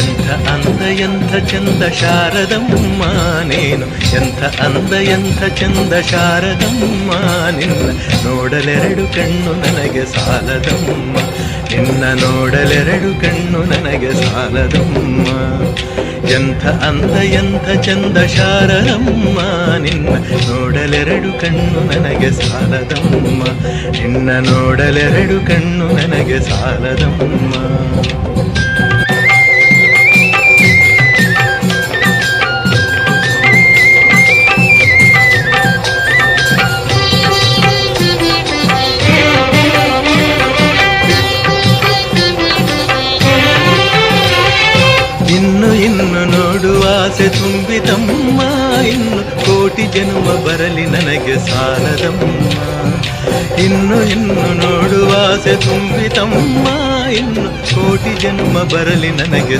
ಎಂಥ ಅಂದ ಎಂಥ ಚಂದ ಶಾರದಮ್ಮ ನೀನು, ಎಂಥ ಅಂದ ಎಂಥ ಚಂದ ಶಾರದಮ್ಮ ನಿನ್ನ ನೋಡಲೆರಡು ಕಣ್ಣು ನನಗೆ ಸಾಲದಮ್ಮ, ನಿನ್ನ ನೋಡಲೆರಡು ಕಣ್ಣು ನನಗೆ ಸಾಲದಮ್ಮ. ಎಂಥ ಅಂದ ಎಂಥ ಚಂದ ಶಾರದಮ್ಮ ನಿನ್ನ ನೋಡಲೆರಡು ಕಣ್ಣು ನನಗೆ ಸಾಲದಮ್ಮ, ನಿನ್ನ ನೋಡಲೆರಡು ಕಣ್ಣು ನನಗೆ ಸಾಲದಮ್ಮ. ಇನ್ನು ಇನ್ನು ನೋಡುವ ಆಸೆ ತುಂಬಿತಮ್ಮ, ಇನ್ನು ಕೋಟಿ ಜನ್ಮ ಬರಲಿ ನನಗೆ ಸಾಲದಮ್ಮ. ಇನ್ನು ಇನ್ನು ನೋಡುವ ಆಸೆ ತುಂಬಿತಮ್ಮ, ಇನ್ನು ಕೋಟಿ ಜನ್ಮ ಬರಲಿ ನನಗೆ